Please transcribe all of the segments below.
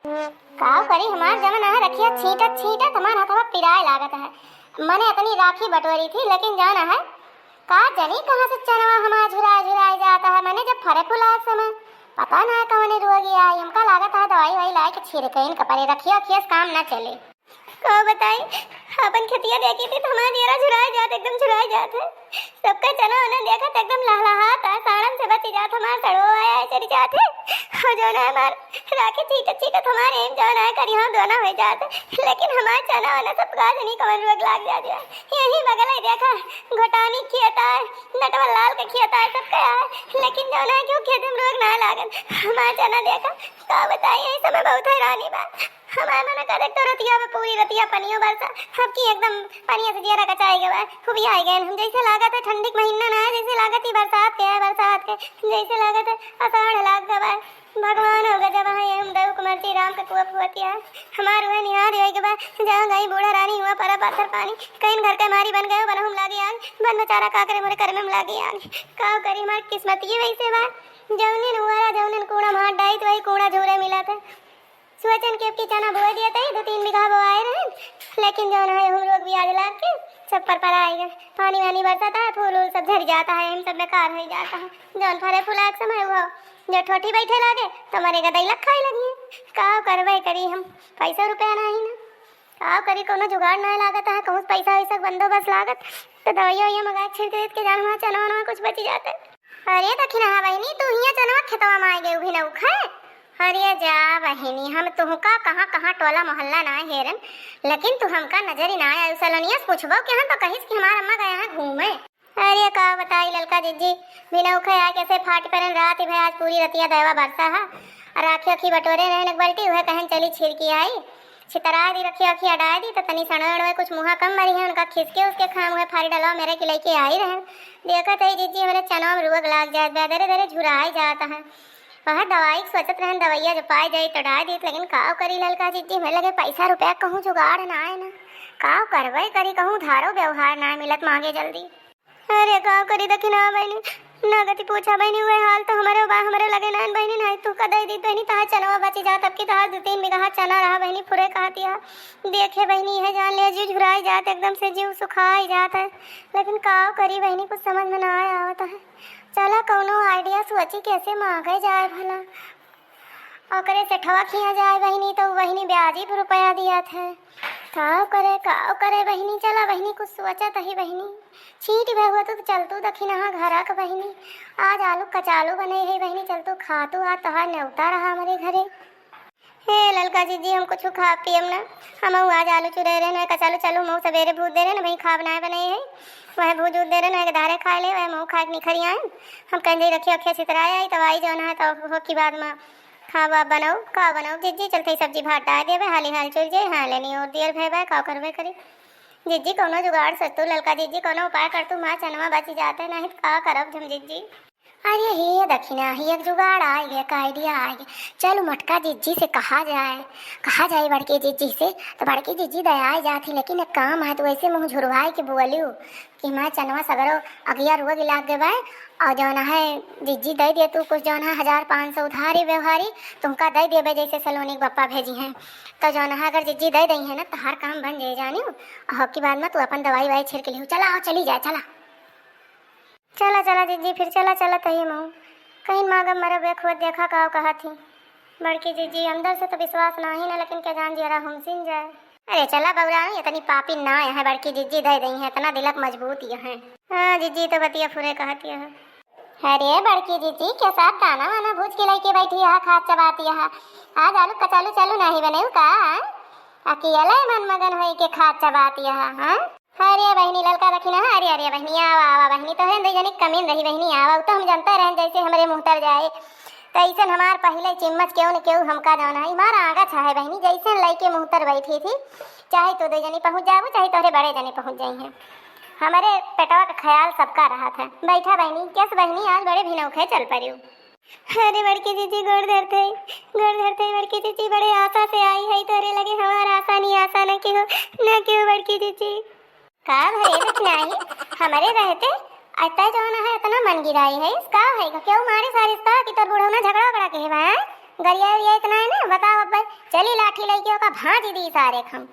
काव करी हमार जमन है रखिया छींटत छींटत हमार हथवा पिराए लागत है। मने अपनी राखी बटोरी थी लेकिन जाना है का जनी कहां से चनवा हमार झुरा झुराई जाता है। मैंने जब फरे फुला समय पता ना कौन रोगी आई हमका लागत है दवाई वही लाए के छिड़कइन कपड़े रखिया खेस काम ना चले। को बताई अपन खतिया देखी थी तो हमारा जरा झुराए जात एकदम झुराए जात है। सबका चना उन्हें देखा तो एकदम लहलहात है साड़म से बची जात हमार सड़ो आया चली जात है। हो जो ना हमार राखी चीटत चीटत हमारे एम जो ना करी हम दोनों हो जाते लेकिन हमार चना वाला सब गाज नहीं कमर रोग लाग जाते है। यही बगल ही देखा घोटानी खियाता है नटवा लाल के खियाता है सब क्या है लेकिन जो ना क्यों खेत में रोग ना लागत हमार चना देखा का बताई यही समय बहुत हैरानी बात। हमारे मना करे तो रतिया में पूरी रतिया पनियों बरसा सबकी एकदम पानी से जरा कचाई गए खूब ही आए गए हम जैसे लागत है ठंडी महीना ना है जैसे लागत ही बरसात के है बरसात के जैसे लागत है अषाढ़ लाग गवा भगवान हो गए जब हम देव कुमार जी राम का कुआ फुआतिया हमार हुए निहार होए के बाद जहाँ गई बूढ़ा रानी हुआ परा पाथर पानी कहीं घर के मारी बन गए बन हम लागे आग बन बेचारा का करे मोरे कर में हम लागे आग का करी हमार किस्मत ये वैसे बा जौनिन हुआ जौनिन कूड़ा मार डाई तो वही कूड़ा झूरे मिला था। सोचन के अपनी चना बोए दिया था 2-3 बीघा बोआए रहे लेकिन जो है हम लोग भी आज लाग के सब पर आएगा पानी वानी बरसाता है फूल वूल सब झड़ जाता है हम सब बेकार हो जाता है जौन फरे फूला एक समय हुआ जो ठोठी बैठे लागे तो मरे गदई लख खाई लगी का करवे करी हम पैसा रुपया नहीं ना का करी कोनो जुगाड़ ना लागत है कहूँ पैसा वैसा बंदोबस्त लागत तो दवाइया वैया मंगा छिड़क के जान वहाँ चना वना कुछ बची जाते। अरे दखिना बहनी तू यहाँ चना खेतवा में आ गए भी न उखा अरे जा बहनी हम तुहका कहाँ कहाँ टोला मोहल्ला ना हेरन लेकिन तू हमका नजर ही ना आया सलोनिया पूछबो कि हम तो कहिस कि हमार अम्मा गए हैं घूमे। अरे का बताई ललका जिज्जी बिना उखे आ कैसे फाट परन रात भाई आज पूरी रतिया देवा बरसा है राखी अखी बटोरे रहने बल्टी वह कहन चली छिड़की आई छितरा दी रखी अखी अडाई दी तो तनी सड़े कुछ मुँह कम मरी है उनका खिसके उसके खाम हुए फारी डलवा मेरे के लेके आई रहे देखा था जिज्जी मेरे चना में रोग लाग जाए दरे दरे झुराई जाता है वह दवाई सोचत रहन दवाइया जो पाई जाई तो डाल दी लेकिन काव करी ललका जिज्जी में लगे पैसा रुपया कहूँ जुगाड़ ना आए ना काव करवे करी कहूँ धारो व्यवहार ना मिलत मांगे जल्दी। अरे काव करी दखिना बहनी नगति पूछा बहनी हुए हाल तो हमारे लगे ना बहनी नहीं तू कदई दी बहनी तहा चनवा बची जा तब की तहा 2-3 बीघा चना रहा बहनी पूरे कहती है देखे बहनी है जान ले जीव झुराई जात एकदम से जीव सुखाई जाता है लेकिन काव करी बहनी कुछ समझ में ना आया होता है। चला कौनो आइडिया सोची कैसे मांगे जाए भला और करे सेठवा खिया जाए बहनी तो बहनी ब्याजी पर रुपया दिया था काव करे बहनी चला बहनी कुछ सोचा तही बहनी छीट भे हुआ तो चल तू दखिना घरा का बहनी आज आलू कचालू बने है बहनी चल तू खा तू आज तहार न्योता रहा हमारे घरे। हे ललका जी हम कुछ खा पियम ना हम आज आलू चुरे रहे ना कचालू चलू मुँह सवेरे भूत दे रहे ना भाई खा बनाए बने है वह भूत दूध दे रहे ना दारे खा ले वह मुँह खा के निखरी आए हम कंजे रखी अखे छितराए आई तो आई जो है तो की बाद में खावा बनाओ का बनाओ जिज्जी चलते सब्जी भात डाल देवे हाली हाल चल जाए हाँ लेनी और दियर भय भाई का करवे करी जिज्जी कोनो जुगाड़ सतू ललका जिज्जी कोनो उपाय कर तू माँ चनवा बची जाते नहीं का करब झम जिज्जी। अरे हे दखिना ही एक जुगाड़ आ गया का आइडिया आ गया चलो मटका जिज्जी से कहा जाए बड़की जिज्जी से तो बड़की जिज्जी दया जाती लेकिन एक काम है तो वैसे मुँह झुरवाई के बोलियो कि मैं चनवा सगरो अगिया रुआ गिला देवे और जौन है जिज्जी दे दिए तू कुछ जौन है 1500 उधारी व्यवहारी तुमका दे देवे जैसे सलोनी के बप्पा भेजी हैं तो जौन है अगर जिज्जी दे दी है ना तो हर काम बन जाए जानी और की बाद में तू अपन दवाई वाई छिड़क ली चला चली जाए चला जिज्जी फिर चला तही मऊ कहीं मांगब मरब एक खुद देखा का कहा थी बड़की जिज्जी अंदर से तो विश्वास ना ही ना लेकिन क्या जान जरा हमसिन जाए। अरे चला बबरा इतनी पापी ना है बड़की जिज्जी दे दी है इतना दिलक मजबूत ये है। हाँ जिज्जी तो बतिया फुरे कहती है। अरे बड़की जिज्जी के साथ दाना वाना भूज के लेके बैठी है खाद चबाती है आज आलू कचालू चलू नहीं बने का अकेला मन मगन हो के खाद चबाती है। हाँ अरे बहनी ललका रखी ना अरे बहनी आवा बहनी तो है जनी कमीन रही बहनी आवा तो हम जानते रहें जैसे हमारे मुँह तर जाए तो ऐसा हमार पहले चिम्मच क्यों न क्यों हमका जाना है हमारा आगा चाहे बहनी जैसे लैके मुँह तर बैठी थी चाहे तो 2 जनी पहुँच जाओ चाहे तोहरे बड़े जने पहुँच जाए हैं हमारे पेटवा का ख्याल सबका रहा था। बैठा बहनी कैस बहनी आज बड़े भिनौखे चल पड़ी। अरे बड़की जीजी गोड़ धरते बड़की जीजी बड़े आशा से आई है तोरे लगे हमारा आशा न क्यों बड़की जीजी का भरे बचनाई हमारे रहते अतः जो है इतना मन गिराई है इसका है क्यों मारे सारे इसका कि तोर बूढ़ा ना झगड़ा बड़ा के है गरिया ये इतना है ना, बताओ अब चली लाठी लेके का भांज दी सारे खम।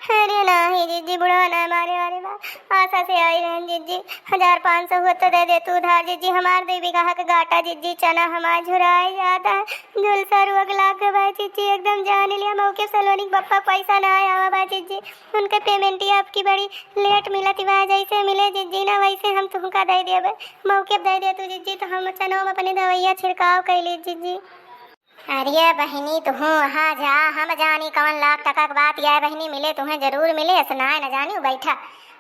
अरे नहीं जीजी, बुढ़ा ना मारे वाले बा, आशा से आई रहन जीजी, 1500 हो तो दे दे तू उधार जीजी, हमार 2 बीघा का गाटा जीजी, चना हमार झुराए जाता है, झुलसा रुक लाग बा जीजी, एकदम जान लिया मौके सलोनी बप्पा पैसा ना आया बा जीजी, उनके पेमेंट ही आपकी बड़ी लेट मिलती बा, जैसे मिले जीजी ना वैसे हम तुमका दे देबे, मौके दे दे तू जीजी, तो हम चनों में अपने दवैया छिड़काव कैली जीजी। अरे बहनी तू वहाँ जा, हम जानी कौन लाख टका की बात यह बहनी, मिले तुम्हें जरूर मिले, सुनाए न जानी। बैठा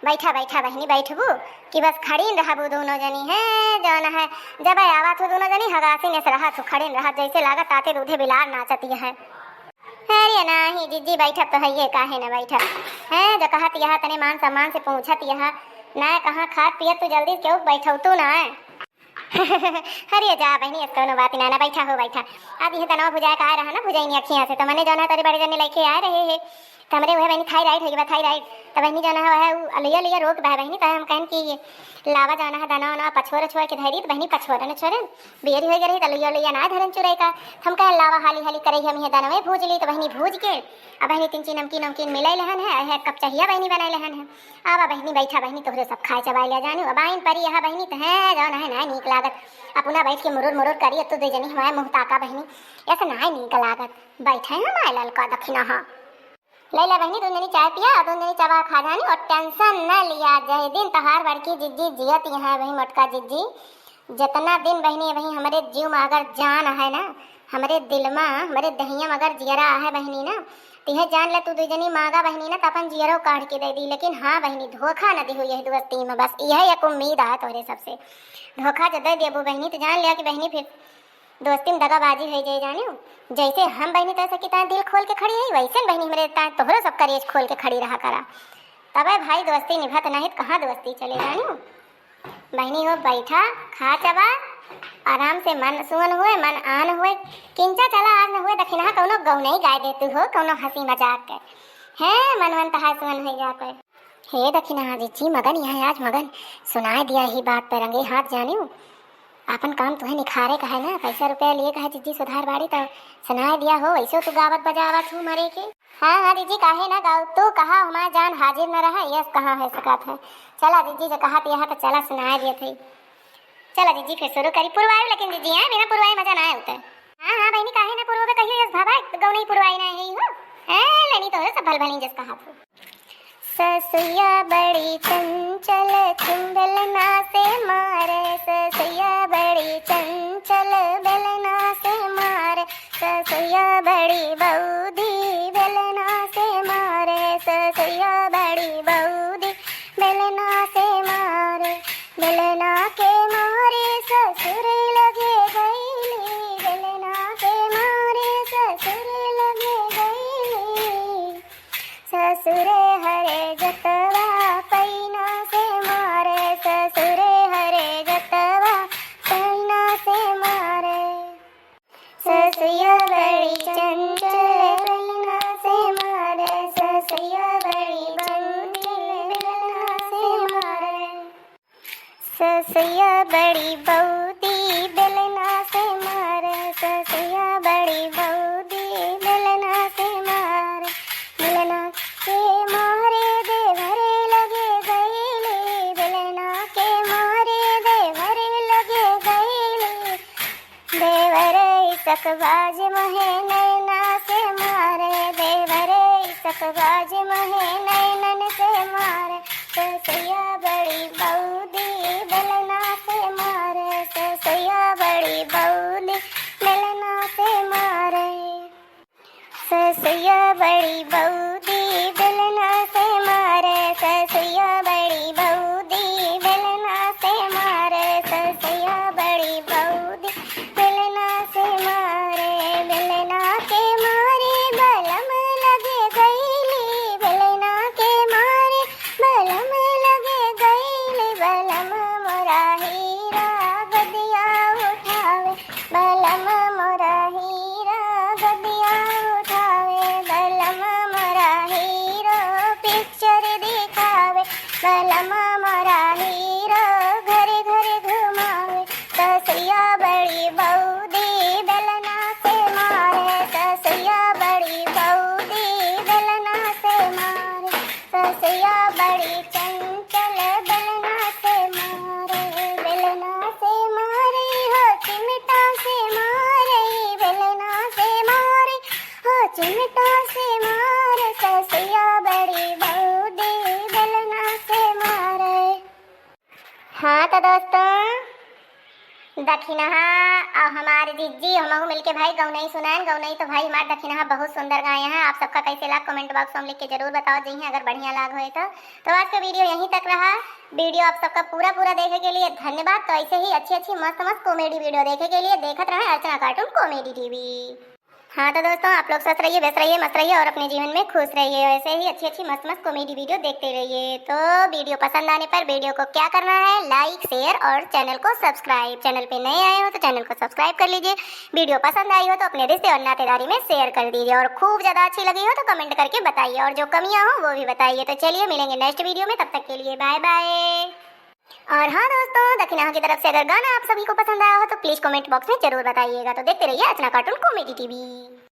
बैठा बैठा बहनी बैठबू कि बस खड़ी रहबू दोनों जनी है जाना है, जब आवा तू दोनों जनी हगासी ने रहा तू खड़ी रहा, जैसे लागत ताते दूधे बिलार नाचती है। अरे नहीं जीजी बैठब तो है ये, काहे न बैठब है, जो कहत यह तने मान सम्मान से पूछत यह ना, कहाँ खात पियत तू जल्दी क्यों बैठौ तू ना। अरे जा बहनी दोनों बात ना बैठा हो बैठा, अब यह तनाव भुजाए का रहा ना, भुजाई अखियाँ से तो मैंने जाना तारे बड़े जने लेके आ रहे हैं, तो हमारे वह बहनी थायराइड हो गया, थायराइड तो बहनी जाना है वह लिया लिया रोक बह बहनी, तो हम कहन कि लावा जाना है दाना वाना पछोर छोड़ के धरी, तो बहनी पछोर न छोड़न बेरी हो गई, तो लिया लिया ना धरन चुराई का, हम कह लावा हाली हाली करे हम ये दाना भूज ली, तो बहनी भूज के अब बहनी 3 नमकीन नमकीन मिलाई लहन है, कप चाहिए बहनी बनाई लहन है, अब बहनी बैठा बहनी तोहरे सब खाए चबाई लिया जानू, अब आइन परी यहाँ बहनी तो है जाना है ना नीक लागत, अपना बैठ के मुरुर मुरुर करी, तो 2 जनी हमारे मुँह ताका बहनी ऐसा ना नीक लागत, बैठे हैं हमारे ललका दक्षिणा। हाँ लैला बहनी 2 जनी चाय पिया और 2 जनी चबा खा जानी, और टेंशन न लिया, जय दिन तहार बड़की जिज्जी जियत यहाँ वही मोटका जिज्जी, जितना दिन बहनी वही हमारे जीव में अगर जान है ना, हमारे दिल में हमारे दहिया में अगर जियरा है बहनी ना, तो यह जान ले तू 2 जनी मांगा बहनी ना, तो अपन जियरो काट के दे दी, लेकिन हाँ बहनी धोखा न दी हुई यही दोस्ती में, बस यही एक उम्मीद है तोरे सबसे, धोखा जो दे देबू बहनी तो जान लिया कि बहनी फिर दोस्ती में दगाबाजी हो जाए जानियो, जैसे हम बहनी तैसे कि तार दिल खोल के खड़ी है, वैसे बहनी मेरे तार तोहरो सब करेज खोल के खड़ी रहा करा, तबे भाई दोस्ती निभत नहीं तो कहाँ दोस्ती चले जानियो। बहनी हो बैठा खा चबा आराम से, मन सुन हुए मन आन हुए, किंचा चला आज न हुए दक्षिणा कौनो गौ नहीं गाय देतू हो, कौनो हंसी मजाक के है मन तहा सुन हो जाकर, हे दक्षिणा जी मगन यहाँ आज मगन सुनाए दिया ही बात पर रंगे हाथ जानियो, अपन काम तुम्हें निखारे का है ना, पैसा रुपया लिए का है जीजी सुधार बाड़ी, तो सुनाए दिया हो ऐसो तू गावत बजावत हूँ मरे के। हाँ हाँ जीजी काहे ना गाओ, तू कहा हमारा जान हाजिर न रहा, यस कहाँ है सकत है, चला जीजी जो कहा यह तो चला सुनाए दिए थे, चला जीजी फिर शुरू करी पुरवाई, लेकिन जीजी है बिना पुरवाई मजा ना होता है। हाँ हाँ बहनी काहे ना पुरवा कहियो यस भाभा गौ नहीं पुरवाई ना है हो है लेनी तो सब भल भली जिस कहा था। ससुया बड़ी चंचल चुंबलना से मारे, ससुया बड़ी चंचल बेलना से मारे, ससुया बड़ी बऊदी बेलना से मारे, ससुया बड़ी बऊदी बेलना से मारे, बेलना के मारे ससुर लगे गईली, बेलना के मारे ससुर लगे गईली, ससुरे हरे जतवा पैना से मारे, ससुरे हरे जतवा पैना से मारे, ससुया बड़ी चंचल पैना से मारे, ससुया बड़ी बऊदी बेलना से मारे, ससुया बड़ी बऊदी बेलना से मारे, ससुया बड़ी बऊदी बेलना से मारे, बेलना के मारे देवरे लगे गईले, बेलना के मारे देवरे लगे गईले, देवरे सकबाज महे नैना से मारे, देवरे सकबाज महे नैनन से मारे, ससुया बड़ी बऊदी बेलना से मारे, ससुया बड़ी बऊदी बेलना से मारे, ससुया बड़ी बऊदी बेलना से मारे, ससुया बड़ी बऊदी बेलना से मारे, ससुया बड़ी बऊदी बेलना से मारे, बेलना के मारे बलम लगे गईली, बेलना के मारे बलम लगे गईली, बलम मोरा हीरा गदिया उठावे, बलम मोरा हीरा गदिया उठावे, बलम मोरा चिमटा से मार ससिया बड़ी बहू दे बेलना से मारे। हाँ तो दोस्तों दखिनहा और हमारे जिज्जी हमहू मिलके भाई गौनई सुनाएं। गौनई तो भाई हमारे दखिनहा बहुत सुंदर गाए हैं। आप सबका कैसे लगा कमेंट बॉक्स में लिख के जरूर बताओ जी अगर बढ़िया लाग होए तो आज का वीडियो यहीं तक रहा। वीडियो आप सबका पूरा देखे के लिए धन्यवाद। तो ऐसे ही अच्छी मस्त कॉमेडी वीडियो देखे के लिए देखते रहे अर्चना कार्टून कॉमेडी टीवी। हाँ तो दोस्तों आप लोग स्वस्थ रहिए, व्यस्त रहिए, मस्त रहिए और अपने जीवन में खुश रहिए। ऐसे ही अच्छी मस्त कॉमेडी वीडियो देखते रहिए। तो वीडियो पसंद आने पर वीडियो को क्या करना है, लाइक शेयर और चैनल को सब्सक्राइब। चैनल पे नए आए हो तो चैनल को सब्सक्राइब कर लीजिए। वीडियो पसंद आई हो तो अपने रिश्ते और नातेदारी में शेयर कर दीजिए और खूब ज़्यादा अच्छी लगी हो तो कमेंट करके बताइए और जो कमियाँ हो वो भी बताइए। तो चलिए मिलेंगे नेक्स्ट वीडियो में, तब तक के लिए बाय बाय। और हाँ दोस्तों दखिनहा की तरफ से अगर गाना आप सभी को पसंद आया हो तो प्लीज कमेंट बॉक्स में जरूर बताइएगा। तो देखते रहिए अर्चना कार्टून कॉमेडी टीवी।